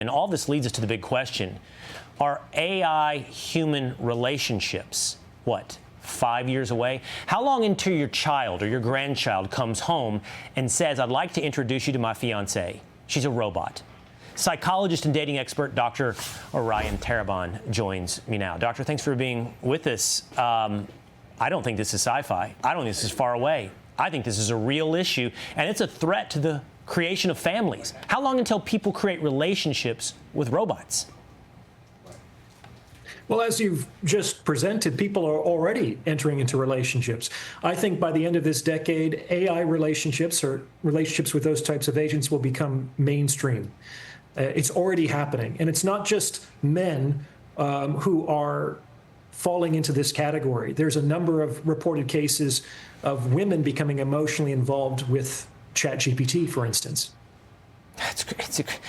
And all this leads us to the big question. Are AI-human relationships, 5 years away? How long until your child or your grandchild comes home and says, I'd like to introduce you to my fiancée? She's a robot. Psychologist and dating expert Dr. Orion Taraban joins me now. Doctor, thanks for being with us. I don't think this is sci-fi. I don't think this is far away. I think this is a real issue, and it's a threat to the creation of families. How long until people create relationships with robots? Well, as you've just presented, people are already entering into relationships. I think by the end of this decade, AI relationships or relationships with those types of agents will become mainstream. It's already happening. And it's not just men who are falling into this category. There's a number of reported cases of women becoming emotionally involved with ChatGPT, for instance. That's great.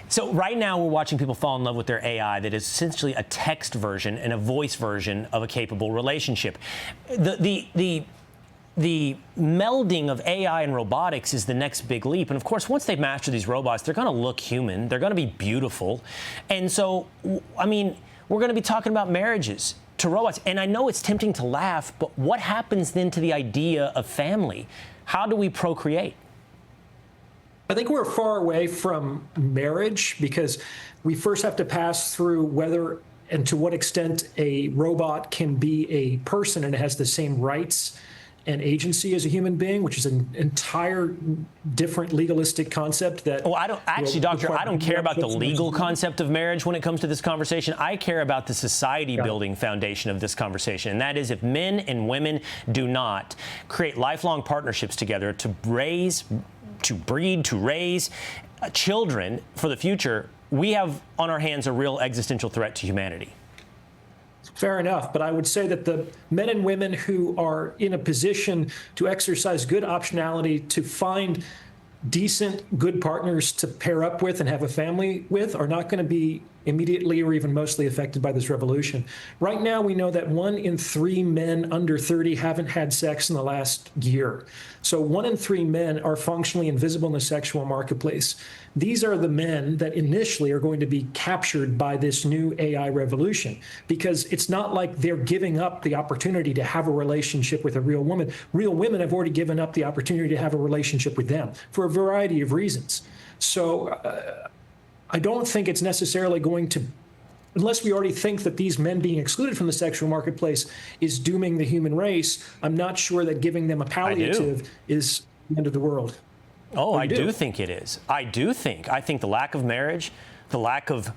So right now we're watching people fall in love with their AI that is essentially a text version and a voice version of a capable relationship. The melding of AI and robotics is the next big leap. And of course, once they've mastered these robots, they're going to look human. They're going to be beautiful. And so, I mean, we're going to be talking about marriages to robots. And I know it's tempting to laugh, but what happens then to the idea of family? How do we procreate? I think we're far away from marriage because we first have to pass through whether and to what extent a robot can be a person and it has the same rights and agency as a human being, which is an entire different legalistic concept that... Oh, I don't actually, Doctor, I don't care about the legal concept of marriage when it comes to this conversation. I care about the society-building foundation of this conversation, and that is if men and women do not create lifelong partnerships together to raise, to breed, to raise children for the future, we have on our hands a real existential threat to humanity. Fair enough, but I would say that the men and women who are in a position to exercise good optionality to find decent, good partners to pair up with and have a family with are not going to be immediately or even mostly affected by this revolution. Right now, we know that 1 in 3 men under 30 haven't had sex in the last year. So 1 in 3 men are functionally invisible in the sexual marketplace. These are the men that initially are going to be captured by this new AI revolution, because it's not like they're giving up the opportunity to have a relationship with a real woman. Real women have already given up the opportunity to have a relationship with them for a variety of reasons. So I don't think it's necessarily going to, unless we already think that these men being excluded from the sexual marketplace is dooming the human race, I'm not sure that giving them a palliative is the end of the world. Oh, I do think it is. I think the lack of marriage, the lack of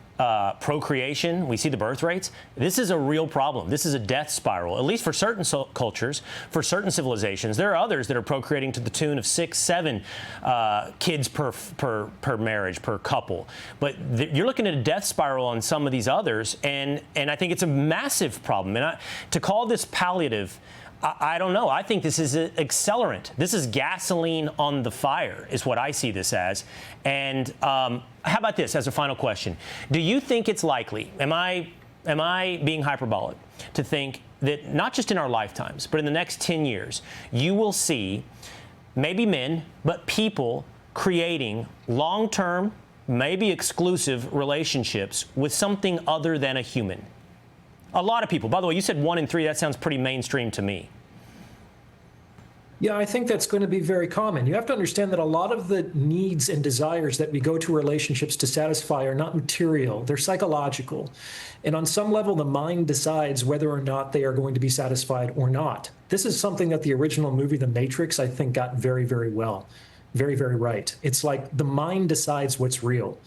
procreation, we see the birth rates. This is a real problem. This is a death spiral, at least for certain cultures, for certain civilizations. There are others that are procreating to the tune of 6, 7 kids per marriage, per couple. But you're looking at a death spiral on some of these others, and I think it's a massive problem. And to call this palliative, I don't know. I think this is an accelerant. This is gasoline on the fire, is what I see this as. And how about this as a final question? Do you think it's likely, am I being hyperbolic, to think that not just in our lifetimes, but in the next 10 years, you will see maybe men, but people creating long-term, maybe exclusive relationships with something other than a human? A lot of people. By the way, you said 1 in 3. That sounds pretty mainstream to me. Yeah, I think that's going to be very common. You have to understand that a lot of the needs and desires that we go to relationships to satisfy are not material. They're psychological. And on some level, the mind decides whether or not they are going to be satisfied or not. This is something that the original movie, The Matrix, I think got very, very well. Very, very right. It's like the mind decides what's real.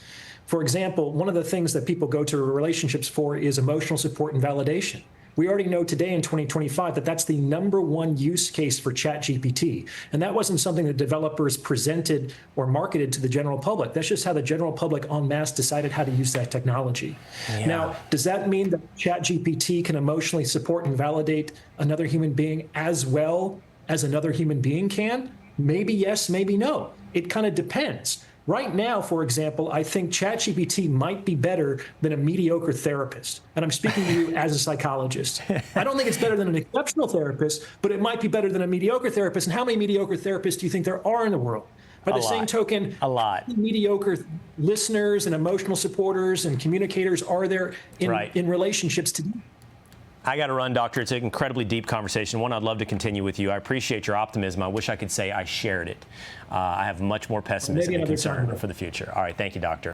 For example, one of the things that people go to relationships for is emotional support and validation. We already know today in 2025 that that's the #1 use case for ChatGPT. And that wasn't something that developers presented or marketed to the general public. That's just how the general public en masse decided how to use that technology. Yeah. Now, does that mean that ChatGPT can emotionally support and validate another human being as well as another human being can? Maybe yes, maybe no. It kind of depends. Right now, for example, I think ChatGPT might be better than a mediocre therapist. And I'm speaking to you as a psychologist. I don't think it's better than an exceptional therapist, but it might be better than a mediocre therapist. And how many mediocre therapists do you think there are in the world? By A the same lot. token, A lot. mediocre listeners and emotional supporters and communicators are there in, Right. in relationships today? I got to run, Doctor. It's an incredibly deep conversation, one I'd love to continue with you. I appreciate your optimism. I wish I could say I shared it. I have much more pessimism Maybe and another concern time. for the future. All right. Thank you, Doctor.